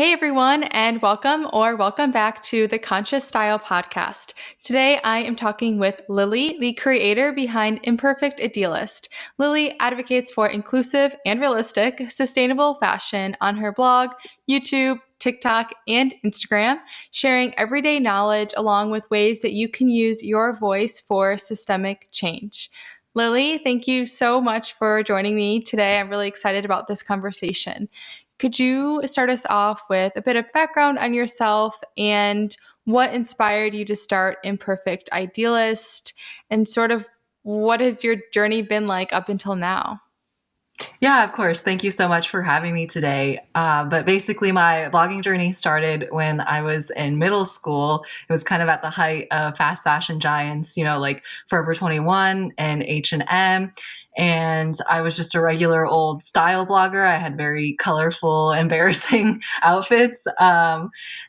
Hey everyone, and welcome back to the Conscious Style podcast. Today I am talking with Lily, the creator behind Imperfect Idealist. Lily advocates for inclusive and realistic, sustainable fashion on her blog, YouTube, TikTok, and Instagram, sharing everyday knowledge along with ways that you can use your voice for systemic change. Lily, thank you so much for joining me today. I'm really excited about this conversation. Could you start us off with a bit of background on yourself and what inspired you to start Imperfect Idealist and sort of what has your journey been like up until now? Yeah, of course. Thank you so much for having me today. But basically, my blogging journey started when I was in middle school. It was kind of at the height of fast fashion giants, like Forever 21 and H&M. And I was just a regular old style blogger. I had very colorful, embarrassing outfits.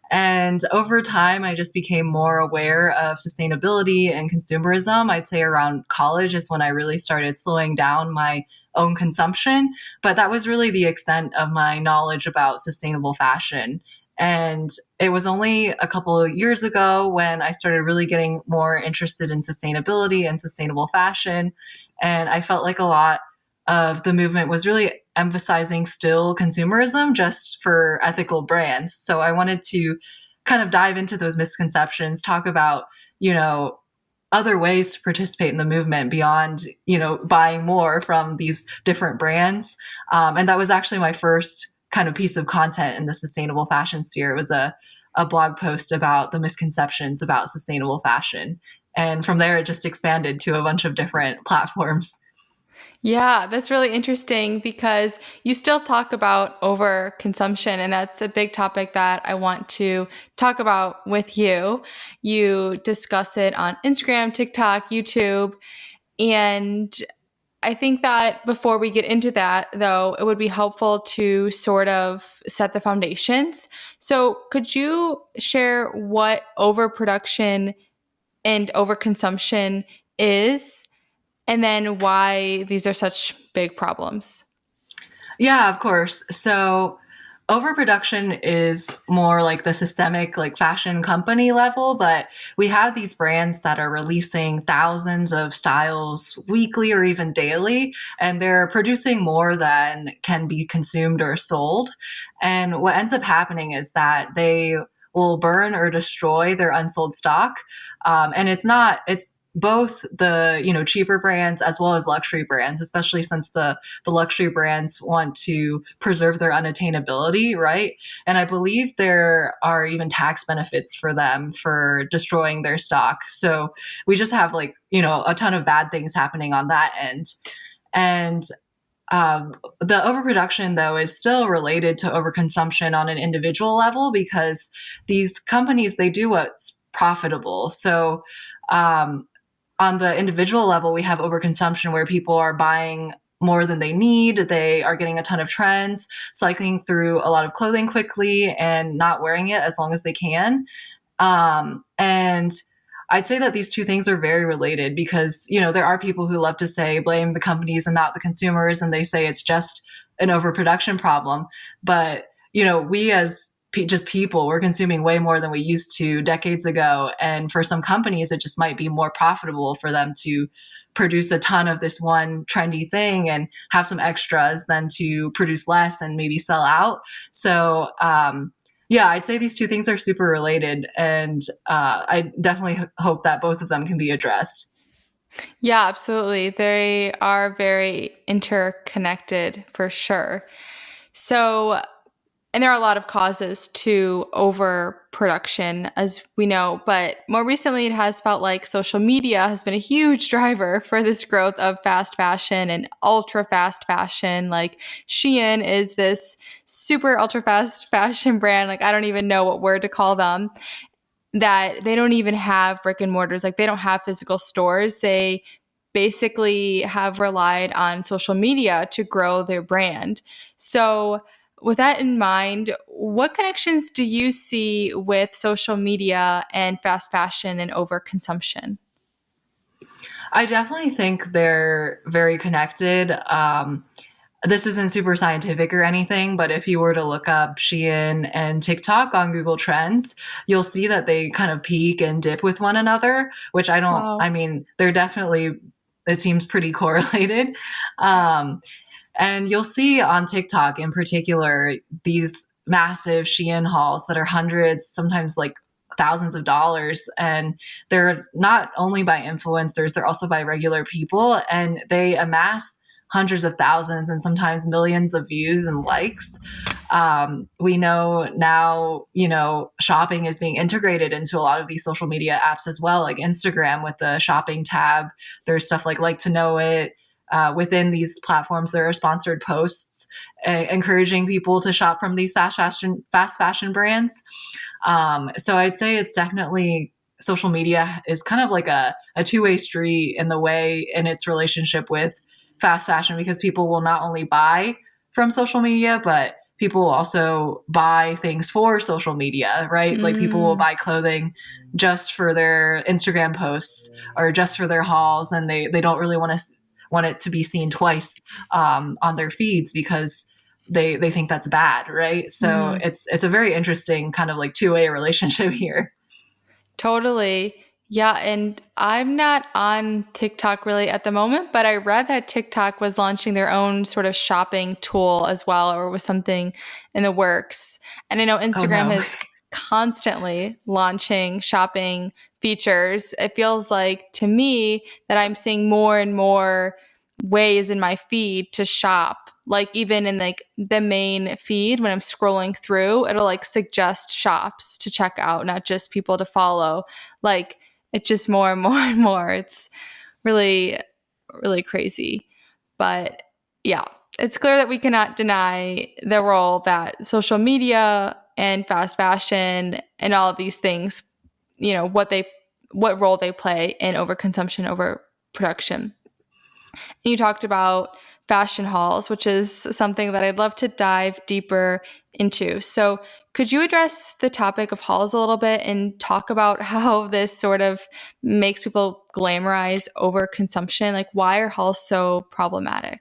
And over time, I just became more aware of sustainability and consumerism. I'd say around college is when I really started slowing down my own consumption. But that was really the extent of my knowledge about sustainable fashion. And it was only a couple of years ago when I started really getting more interested in sustainability and sustainable fashion. And I felt like a lot of the movement was really emphasizing still consumerism just for ethical brands. So I wanted to kind of dive into those misconceptions, talk about, other ways to participate in the movement beyond, buying more from these different brands. And that was actually my first kind of piece of content in the sustainable fashion sphere. It was a blog post about the misconceptions about sustainable fashion. And from there, it just expanded to a bunch of different platforms. Yeah, that's really interesting because you still talk about overconsumption, and that's a big topic that I want to talk about with you. You discuss it on Instagram, TikTok, YouTube, and I think that before we get into that, though, it would be helpful to sort of set the foundations. So, could you share what overproduction and overconsumption is, and then why these are such big problems? Yeah, of course. So overproduction is more like the systemic, like fashion company level, but we have these brands that are releasing thousands of styles weekly or even daily, and they're producing more than can be consumed or sold. And what ends up happening is that they will burn or destroy their unsold stock. And it's both the cheaper brands as well as luxury brands, especially since the luxury brands want to preserve their unattainability, right? And I believe there are even tax benefits for them for destroying their stock. So we just have a ton of bad things happening on that end. And the overproduction, though, is still related to overconsumption on an individual level because these companies, they do what's profitable. So on the individual level, we have overconsumption where people are buying more than they need. They are getting a ton of trends, cycling through a lot of clothing quickly and not wearing it as long as they can. And I'd say that these two things are very related because, there are people who love to say blame the companies and not the consumers, and they say it's just an overproduction problem. But, we as just people, we're consuming way more than we used to decades ago. And for some companies, it just might be more profitable for them to produce a ton of this one trendy thing and have some extras than to produce less and maybe sell out. So, yeah, I'd say these two things are super related. And I definitely hope that both of them can be addressed. Yeah, absolutely. They are very interconnected for sure. So, and there are a lot of causes to overproduction, as we know, but more recently it has felt like social media has been a huge driver for this growth of fast fashion and ultra fast fashion. Like Shein is this super ultra fast fashion brand. Like I don't even know what word to call them, that they don't even have brick and mortars. Like they don't have physical stores. They basically have relied on social media to grow their brand. So, with that in mind, what connections do you see with social media and fast fashion and overconsumption? I definitely think they're very connected. this isn't super scientific or anything, but if you were to look up Shein and TikTok on Google Trends, you'll see that they kind of peak and dip with one another, which I Wow. mean, they're definitely, it seems pretty correlated. Um, and you'll see on TikTok in particular these massive Shein hauls that are hundreds, sometimes like thousands of dollars. And they're not only by influencers, they're also by regular people. And they amass hundreds of thousands and sometimes millions of views and likes. We know now, shopping is being integrated into a lot of these social media apps as well, like Instagram with the shopping tab. There's stuff like to know it. Within these platforms, there are sponsored posts encouraging people to shop from these fast fashion brands. So I'd say it's definitely social media is kind of like a two-way street in the way in its relationship with fast fashion, because people will not only buy from social media, but people will also buy things for social media, right? Like people will Mm, buy clothing just for their Instagram posts or just for their hauls, and they don't really want it to be seen twice on their feeds because they think that's bad, right? So mhm. it's a very interesting kind of like two-way relationship here. Totally. Yeah, and I'm not on TikTok really at the moment, but I read that TikTok was launching their own sort of shopping tool as well, or was something in the works. And I know Oh Instagram no. is constantly launching shopping features. It feels like to me that I'm seeing more and more ways in my feed to shop. Like even in like the main feed when I'm scrolling through, it'll like suggest shops to check out, not just people to follow. Like it's just more and more and more. It's really, really crazy. But yeah, it's clear that we cannot deny the role that social media and fast fashion and all of these things, what role they play in overconsumption, overproduction. You talked about fashion halls, which is something that I'd love to dive deeper into. So, could you address the topic of halls a little bit and talk about how this sort of makes people glamorize overconsumption? Like, why are halls so problematic?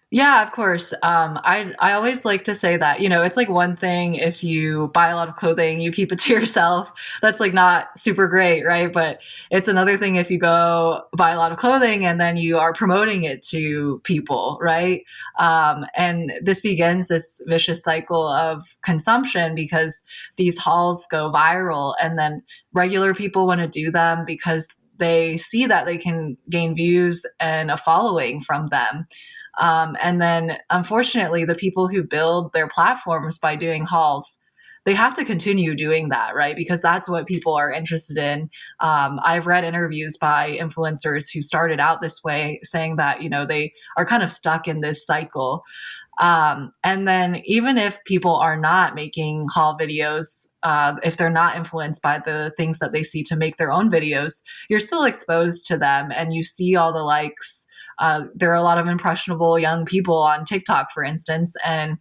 Yeah, of course. I always like to say that, it's like one thing if you buy a lot of clothing, you keep it to yourself. That's like not super great, right? But it's another thing if you go buy a lot of clothing and then you are promoting it to people, right? And this begins this vicious cycle of consumption because these hauls go viral and then regular people want to do them because they see that they can gain views and a following from them. And then, unfortunately, the people who build their platforms by doing hauls, they have to continue doing that, right? Because that's what people are interested in. I've read interviews by influencers who started out this way, saying that they are kind of stuck in this cycle. And then, even if people are not making haul videos, if they're not influenced by the things that they see to make their own videos, you're still exposed to them, and you see all the likes. There are a lot of impressionable young people on TikTok, for instance, and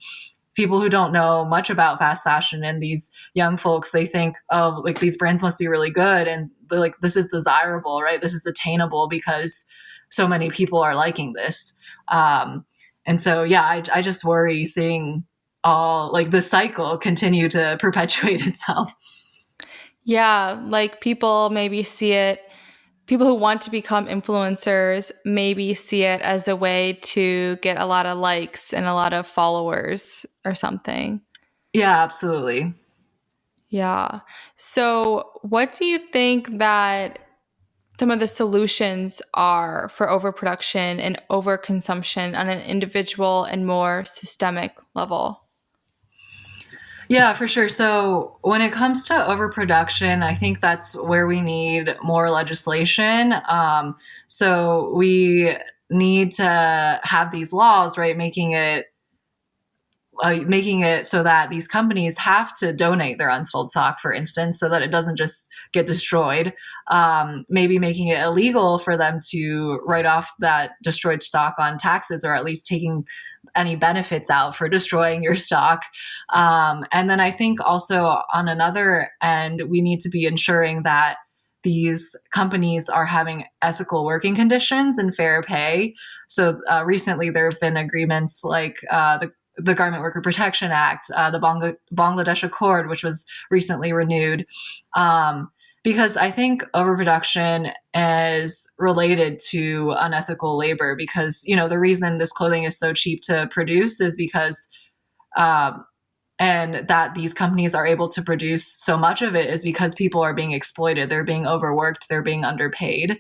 people who don't know much about fast fashion and these young folks, they think, oh, like these brands must be really good. And they're like, this is desirable, right? This is attainable because so many people are liking this. And so, yeah, I just worry seeing all like the cycle continue to perpetuate itself. Yeah, like people who want to become influencers maybe see it as a way to get a lot of likes and a lot of followers or something. Yeah, absolutely. Yeah. So, what do you think that some of the solutions are for overproduction and overconsumption on an individual and more systemic level? Yeah, for sure. So when it comes to overproduction, I think that's where we need more legislation. So we need to have these laws, right, making it so that these companies have to donate their unsold stock, for instance, so that it doesn't just get destroyed. Maybe making it illegal for them to write off that destroyed stock on taxes, or at least taking any benefits out for destroying your stock. And then I think also on another end, we need to be ensuring that these companies are having ethical working conditions and fair pay. So recently there have been agreements like the Garment Worker Protection Act, the Bangladesh Accord, which was recently renewed. Because I think overproduction is related to unethical labor, because, you know, the reason this clothing is so cheap to produce is because and that these companies are able to produce so much of it is because people are being exploited. They're being overworked. They're being underpaid.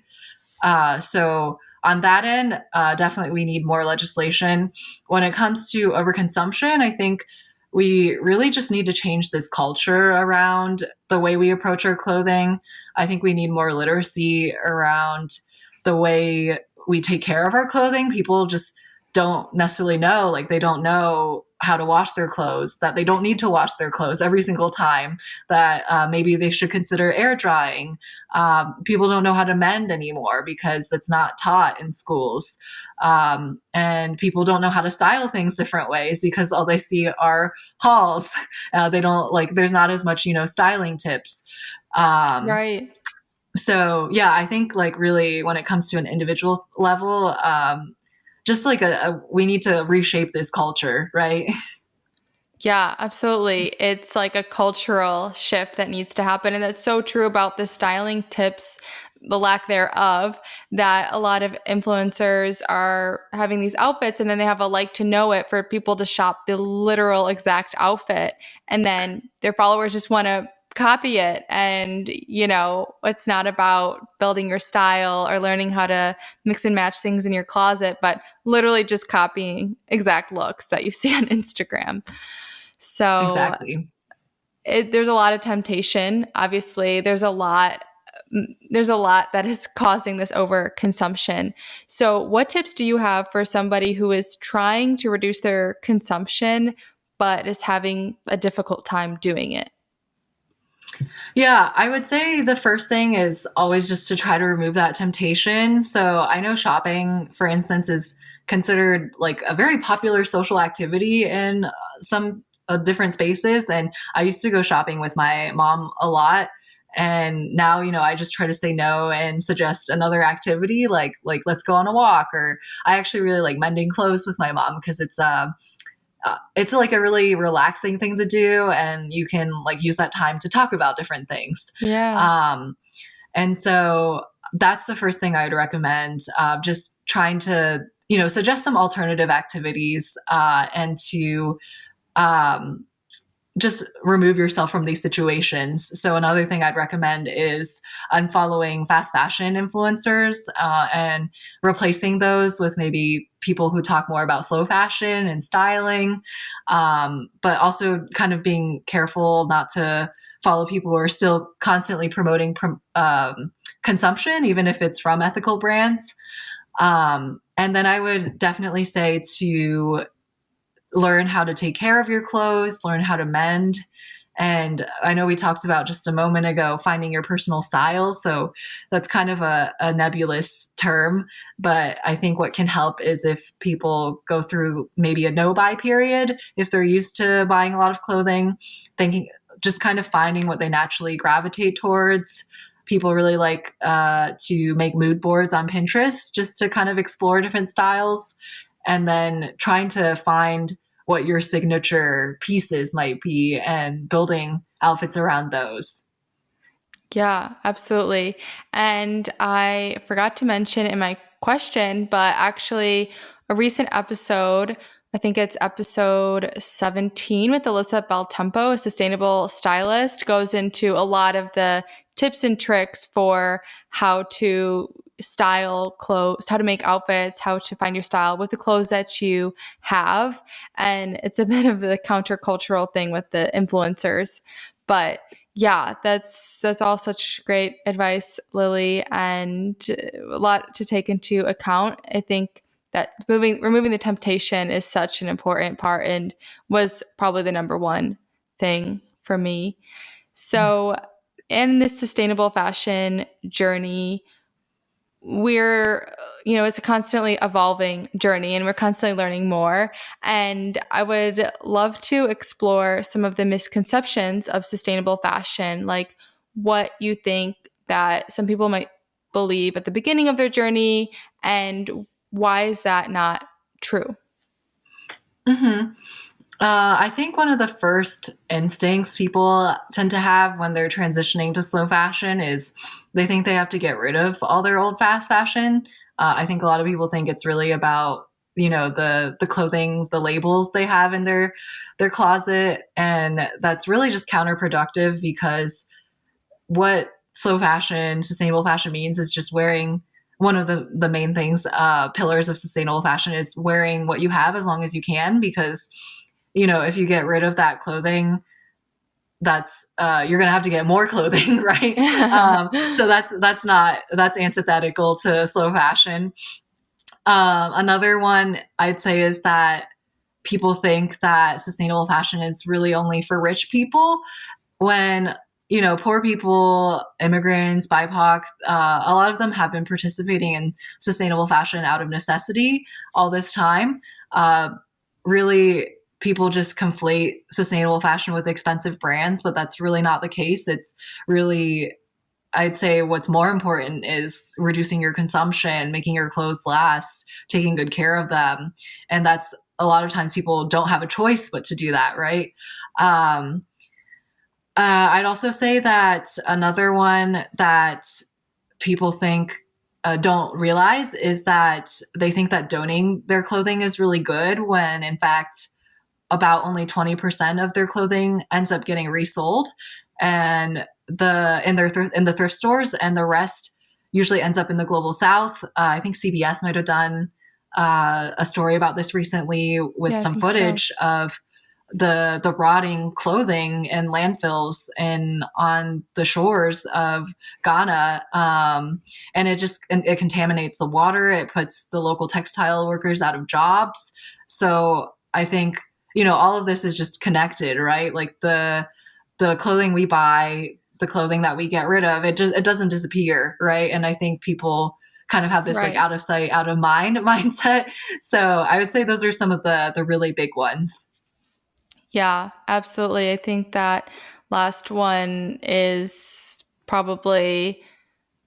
So on that end, definitely we need more legislation. When it comes to overconsumption, I think we really just need to change this culture around the way we approach our clothing. I think we need more literacy around the way we take care of our clothing. People just don't necessarily know, like they don't know how to wash their clothes, that they don't need to wash their clothes every single time, that maybe they should consider air drying. People don't know how to mend anymore because that's not taught in schools. And people don't know how to style things different ways because all they see are hauls. They don't like, there's not as much, you know, styling tips. Right. So yeah, I think like really when it comes to an individual level, just like we need to reshape this culture, right? Yeah, absolutely. It's like a cultural shift that needs to happen. And that's so true about the styling tips, the lack thereof, that a lot of influencers are having these outfits and then they have a like to know it for people to shop the literal exact outfit. And then their followers just want to copy it. And, you know, it's not about building your style or learning how to mix and match things in your closet, but literally just copying exact looks that you see on Instagram. So Exactly. there's a lot of temptation. Obviously, there's a lot that is causing this overconsumption. So, what tips do you have for somebody who is trying to reduce their consumption but is having a difficult time doing it? Yeah, I would say the first thing is always just to try to remove that temptation. So I know shopping, for instance, is considered like a very popular social activity in some different spaces. And I used to go shopping with my mom a lot. And now, you know, I just try to say no and suggest another activity like let's go on a walk. Or I actually really like mending clothes with my mom because it's like a really relaxing thing to do, and you can like use that time to talk about different things. Yeah. um, and so that's the first thing I would recommend, just trying to, you know, suggest some alternative activities, and to um, just remove yourself from these situations. So another thing I'd recommend is unfollowing fast fashion influencers, and replacing those with maybe people who talk more about slow fashion and styling, but also kind of being careful not to follow people who are still constantly promoting consumption, even if it's from ethical brands. And then I would definitely say to learn how to take care of your clothes, learn how to mend. And I know we talked about just a moment ago finding your personal style. So that's kind of a nebulous term. But I think what can help is if people go through maybe a no buy period, if they're used to buying a lot of clothing, thinking just kind of finding what they naturally gravitate towards. People really like to make mood boards on Pinterest just to kind of explore different styles, and then trying to find what your signature pieces might be and building outfits around those. Yeah, absolutely. And I forgot to mention in my question, but actually, a recent episode, I think it's episode 17 with Alyssa Beltempo, a sustainable stylist, goes into a lot of the tips and tricks for how to style clothes, how to make outfits, how to find your style with the clothes that you have. And it's a bit of the countercultural thing with the influencers. But yeah, that's all such great advice, Lily, and a lot to take into account. I think that removing the temptation is such an important part and was probably the number one thing for me. So, in this sustainable fashion journey, we're it's a constantly evolving journey and we're constantly learning more, and I would love to explore some of the misconceptions of sustainable fashion, like what you think that some people might believe at the beginning of their journey and why is that not true? Mm-hmm. I think one of the first instincts people tend to have when they're transitioning to slow fashion is they think they have to get rid of all their old fast fashion. I think a lot of people think it's really about, the clothing, the labels they have in their closet, and that's really just counterproductive, because what slow fashion, sustainable fashion means is just wearing one of the main things, pillars of sustainable fashion is wearing what you have as long as you can, because if you get rid of that clothing, that's you're gonna have to get more clothing, right? So that's antithetical to slow fashion. Another one I'd say is that people think that sustainable fashion is really only for rich people, when poor people, immigrants, BIPOC, a lot of them have been participating in sustainable fashion out of necessity all this time. Really, people just conflate sustainable fashion with expensive brands, but that's really not the case. It's really, I'd say what's more important is reducing your consumption, making your clothes last, taking good care of them. And that's, a lot of times people don't have a choice but to do that, right? I'd also say that another one that people think, don't realize, is that they think that donating their clothing is really good, when in fact about only 20% of their clothing ends up getting resold, and in the thrift stores, and the rest usually ends up in the global south. I think CBS might have done a story about this recently, with Yeah, I some think so. footage of the rotting clothing in landfills and on the shores of Ghana. And it contaminates the water. It puts the local textile workers out of jobs. So I think, all of this is just connected, right? Like the clothing we buy, the clothing that we get rid of, it doesn't disappear, right? And I think people kind of have this like Right. out of sight, out of mind mindset. So I would say those are some of the really big ones. Yeah, absolutely. I think that last one is probably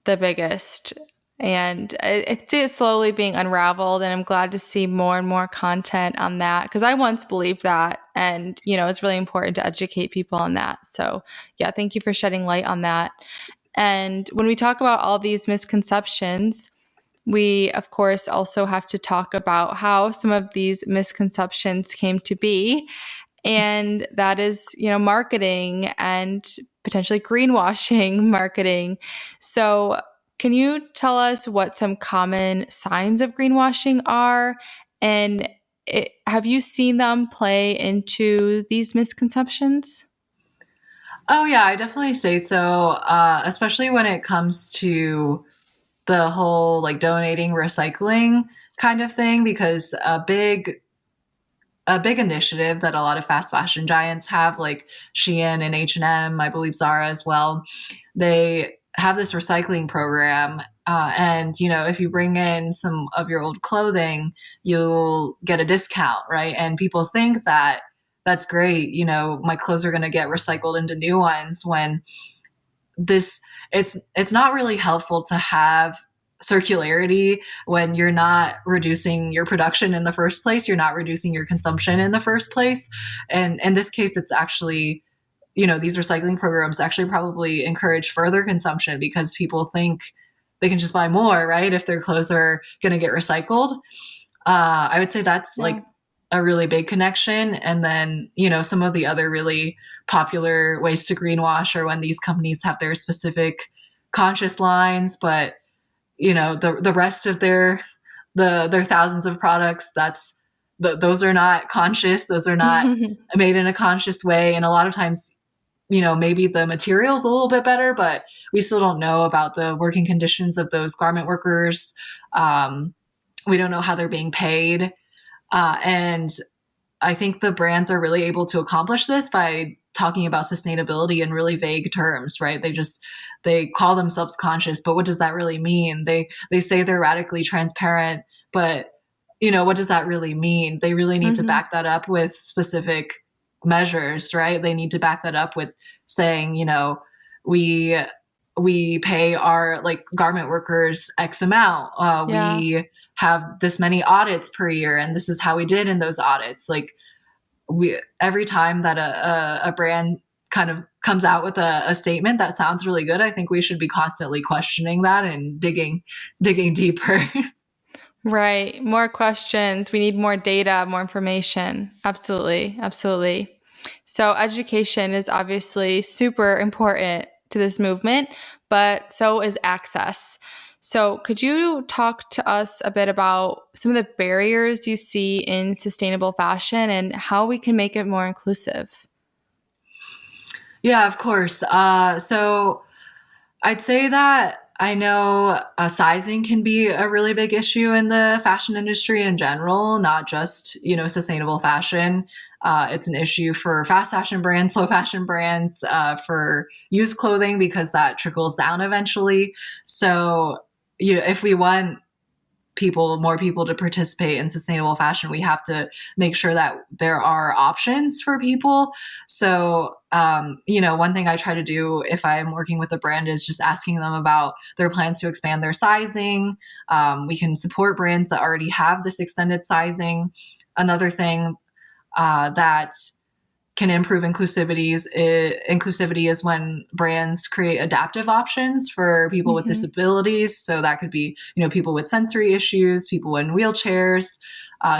the biggest. And it's slowly being unraveled. And I'm glad to see more and more content on that, because I once believed that. And, it's really important to educate people on that. So, yeah, thank you for shedding light on that. And when we talk about all these misconceptions, we, of course, also have to talk about how some of these misconceptions came to be. And that is, marketing and potentially greenwashing marketing. So, can you tell us what some common signs of greenwashing are? And have you seen them play into these misconceptions? Oh yeah, I definitely say so. Especially when it comes to the whole like donating, recycling kind of thing, because a big initiative that a lot of fast fashion giants have, like Shein and H&M, I believe Zara as well. They have this recycling program, and if you bring in some of your old clothing, you'll get a discount, right? And people think that that's great. My clothes are going to get recycled into new ones, when this it's not really helpful to have circularity when you're not reducing your production in the first place, you're not reducing your consumption in the first place. And in this case, it's actually, these recycling programs actually probably encourage further consumption, because people think they can just buy more, right, if their clothes are going to get recycled. I would say that's Yeah. like a really big connection. And then, some of the other really popular ways to greenwash are when these companies have their specific conscious lines, but the rest of their thousands of products, those are not conscious. Those are not made in a conscious way. And a lot of times, maybe the material's a little bit better, but we still don't know about the working conditions of those garment workers. We don't know how they're being paid. And I think the brands are really able to accomplish this by talking about sustainability in really vague terms, right? They call themselves conscious, but what does that really mean? They say they're radically transparent, but what does that really mean? They really need to back that up with specific measures, right? They need to back that up with saying, we pay our like garment workers X amount. Yeah. We have this many audits per year, and this is how we did in those audits. Like, every time that a brand kind of comes out with a statement that sounds really good, I think we should be constantly questioning that and digging deeper. Right. More questions. We need more data, more information. Absolutely. Absolutely. So education is obviously super important to this movement, but so is access. So could you talk to us a bit about some of the barriers you see in sustainable fashion and how we can make it more inclusive? Yeah, of course. So I'd say that I know sizing can be a really big issue in the fashion industry in general, not just, sustainable fashion. It's an issue for fast fashion brands, slow fashion brands, for used clothing, because that trickles down eventually. So, if we want more people to participate in sustainable fashion, we have to make sure that there are options for people. So, one thing I try to do if I'm working with a brand is just asking them about their plans to expand their sizing. We can support brands that already have this extended sizing. Another thing that can improve inclusivity is when brands create adaptive options for people with disabilities. So that could be, people with sensory issues, people in wheelchairs,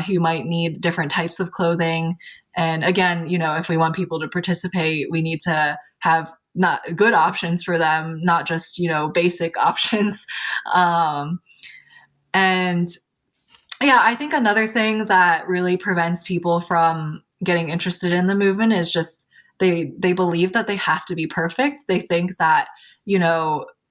who might need different types of clothing. And again, if we want people to participate, we need to have not good options for them, not just, basic options. And yeah, I think another thing that really prevents people from getting interested in the movement is just they believe that they have to be perfect. They think that,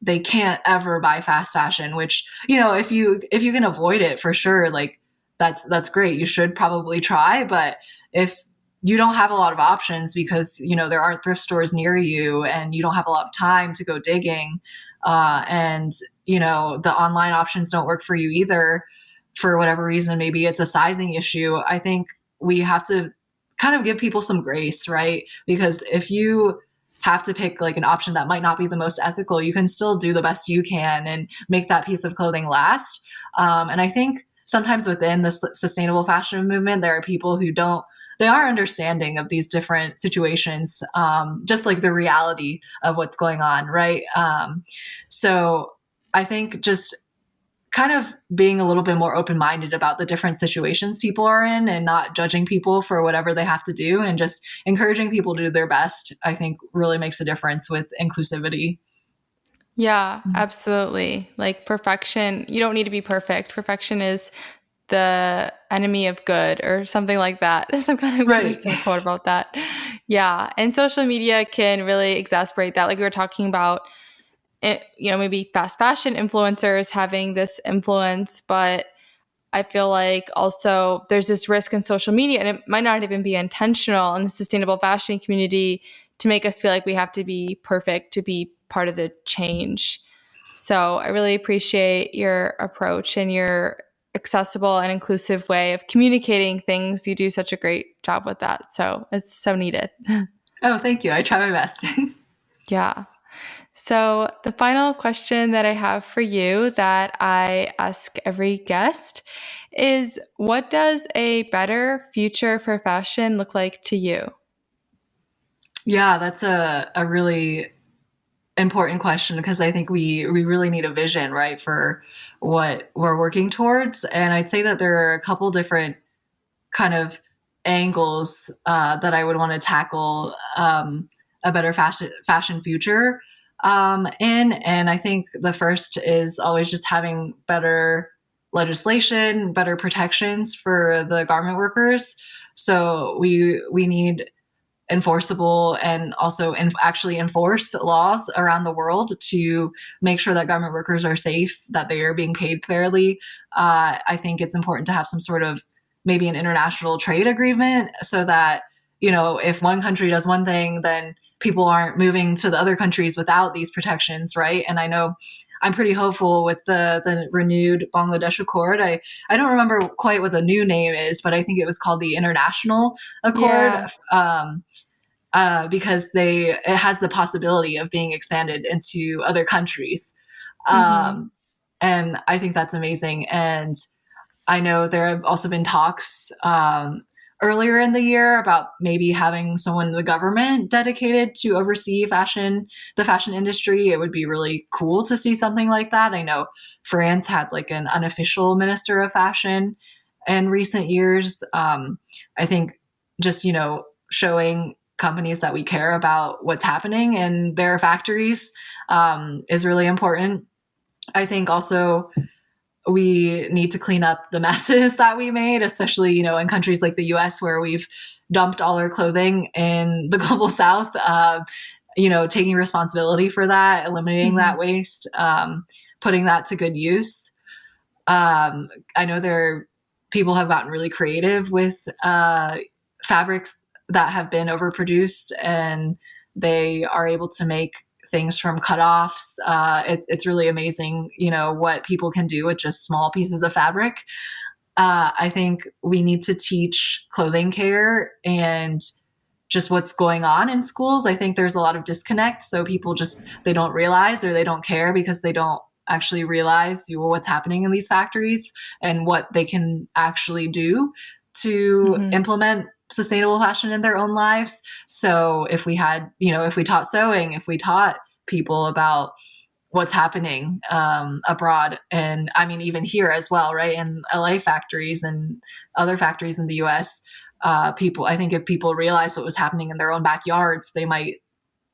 they can't ever buy fast fashion, which, if you can avoid it, for sure, like that's great. You should probably try. But if you don't have a lot of options because, there aren't thrift stores near you and you don't have a lot of time to go digging, and, the online options don't work for you either, for whatever reason, maybe it's a sizing issue, I think we have to kind of give people some grace, right? Because if you have to pick like an option that might not be the most ethical, you can still do the best you can and make that piece of clothing last. And I think sometimes within the sustainable fashion movement, there are people who they are understanding of these different situations, just like the reality of what's going on, right? So I think just kind of being a little bit more open-minded about the different situations people are in and not judging people for whatever they have to do and just encouraging people to do their best, I think really makes a difference with inclusivity. Yeah, absolutely. Like perfection, you don't need to be perfect. Perfection is the enemy of good or something like that. Some kind of Right. there's some quote about that. Yeah. And social media can really exacerbate that. Like we were talking about it, maybe fast fashion influencers having this influence, but I feel like also there's this risk in social media, and it might not even be intentional in the sustainable fashion community to make us feel like we have to be perfect to be part of the change. So I really appreciate your approach and your accessible and inclusive way of communicating things. You do such a great job with that. So it's so needed. Oh, thank you. I try my best. Yeah. So, the final question that I have for you that I ask every guest is, what does a better future for fashion look like to you? Yeah, that's a really important question, because I think we really need a vision, right, for what we're working towards. And I'd say that there are a couple different kind of angles that I would want to tackle a better fashion future in. And I think the first is always just having better legislation, better protections for the garment workers. So we need enforceable and also actually enforced laws around the world to make sure that garment workers are safe, that they are being paid fairly. I think it's important to have some sort of maybe an international trade agreement so that, if one country does one thing, then people aren't moving to the other countries without these protections, right? And I know I'm pretty hopeful with the renewed Bangladesh Accord. I don't remember quite what the new name is, but I think it was called the International Accord. Yeah. Because it has the possibility of being expanded into other countries. Mm-hmm. And I think that's amazing. And I know there have also been talks earlier in the year about maybe having someone in the government dedicated to oversee the fashion industry. It would be really cool to see something like that. I know France had like an unofficial minister of fashion in recent years. I think just, showing companies that we care about what's happening in their factories is really important. I think also we need to clean up the messes that we made, especially, in countries like the US where we've dumped all our clothing in the global south, taking responsibility for that, eliminating that waste, putting that to good use. I know people have gotten really creative with fabrics that have been overproduced, and they are able to make things from cutoffs. It's really amazing, what people can do with just small pieces of fabric. I think we need to teach clothing care and just what's going on in schools. I think there's a lot of disconnect. So people they don't realize, or they don't care because they don't actually realize what's happening in these factories and what they can actually do to implement sustainable fashion in their own lives. So if we had, if we taught sewing, if we taught people about what's happening abroad, and I mean, even here as well, right? In LA factories and other factories in the US, I think if people realized what was happening in their own backyards, they might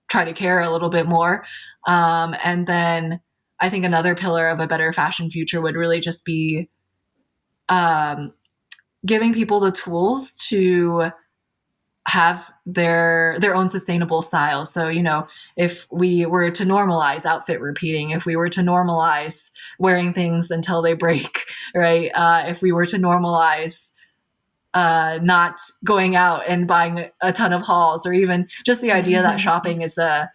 try to care a little bit more. And then I think another pillar of a better fashion future would really just be giving people the tools to have their own sustainable style. So, if we were to normalize outfit repeating, if we were to normalize wearing things until they break, right? If we were to normalize not going out and buying a ton of hauls, or even just the idea that shopping is a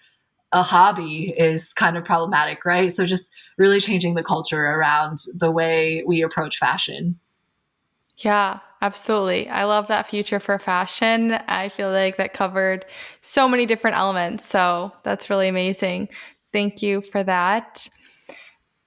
hobby is kind of problematic, right? So just really changing the culture around the way we approach fashion. Yeah, absolutely. I love that future for fashion. I feel like that covered so many different elements. So that's really amazing. Thank you for that.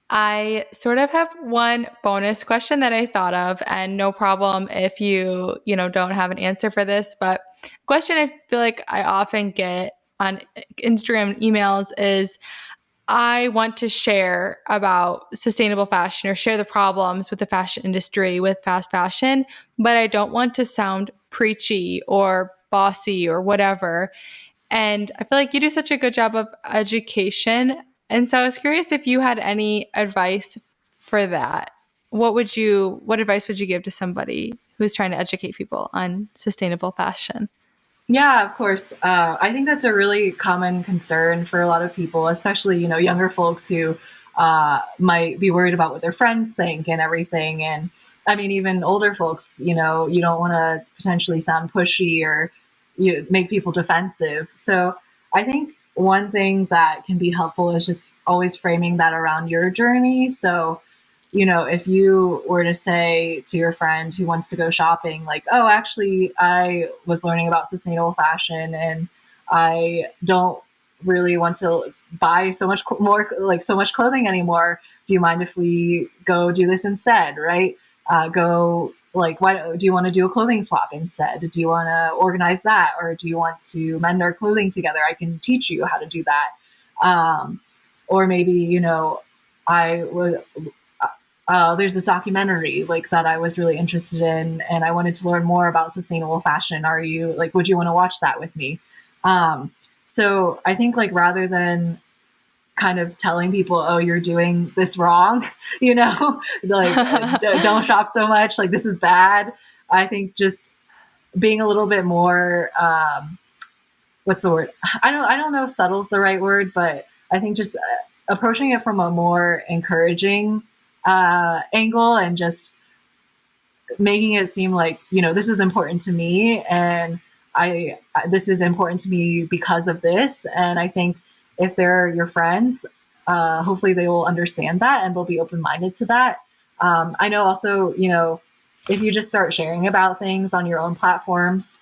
I sort of have one bonus question that I thought of, and no problem if you don't have an answer for this, but a question I feel like I often get on Instagram emails is, I want to share about sustainable fashion or share the problems with the fashion industry with fast fashion, but I don't want to sound preachy or bossy or whatever. And I feel like you do such a good job of education. And so I was curious if you had any advice for that. What advice would you give to somebody who's trying to educate people on sustainable fashion? Yeah, of course. I think that's a really common concern for a lot of people, especially, younger folks who might be worried about what their friends think and everything. And I mean, even older folks, you don't want to potentially sound pushy or make people defensive. So I think one thing that can be helpful is just always framing that around your journey. So, if you were to say to your friend who wants to go shopping, like, oh, actually, I was learning about sustainable fashion and I don't really want to buy so much clothing anymore. Do you mind if we go do this instead? Right? Why do you want to do a clothing swap instead? Do you want to organize that? Or do you want to mend our clothing together? I can teach you how to do that. Or maybe, I would, there's this documentary that I was really interested in, and I wanted to learn more about sustainable fashion. Would you want to watch that with me? So I think rather than kind of telling people, oh, you're doing this wrong, don't shop so much, this is bad. I think just being a little bit more, what's the word? I don't know if subtle is the right word, but I think just approaching it from a more encouraging angle, and just making it seem like, this is important to me, and this is important to me because of this. And I think if they're your friends, hopefully they will understand that and they'll be open-minded to that. I know also, if you just start sharing about things on your own platforms,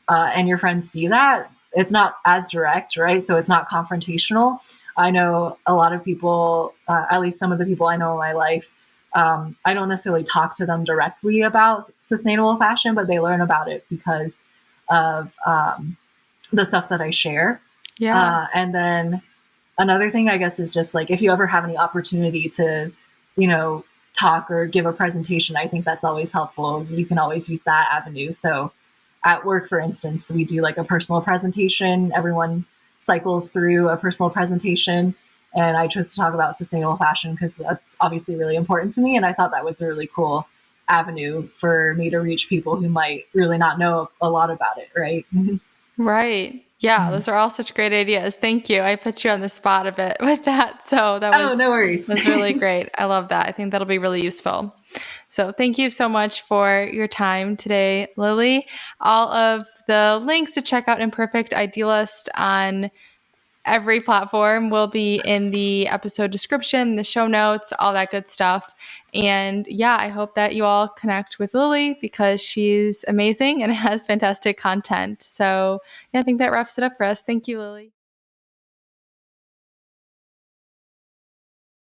and your friends see that, it's not as direct, right? So it's not confrontational. I know a lot of people, at least some of the people I know in my life, I don't necessarily talk to them directly about sustainable fashion, but they learn about it because of the stuff that I share. Yeah. And then another thing, I guess, is just like if you ever have any opportunity to, talk or give a presentation, I think that's always helpful. You can always use that avenue. So at work, for instance, we do like a personal presentation. Everyone cycles through a personal presentation. And I chose to talk about sustainable fashion because that's obviously really important to me. And I thought that was a really cool avenue for me to reach people who might really not know a lot about it, right? Right. Yeah, those are all such great ideas. Thank you. I put you on the spot a bit with that. So that Oh, no worries. was really great. I love that. I think that'll be really useful. So thank you so much for your time today, Lily. All of the links to check out Imperfect Idealist on every platform will be in the episode description, the show notes, all that good stuff. And yeah, I hope that you all connect with Lily because she's amazing and has fantastic content. So yeah, I think that wraps it up for us. Thank you, Lily.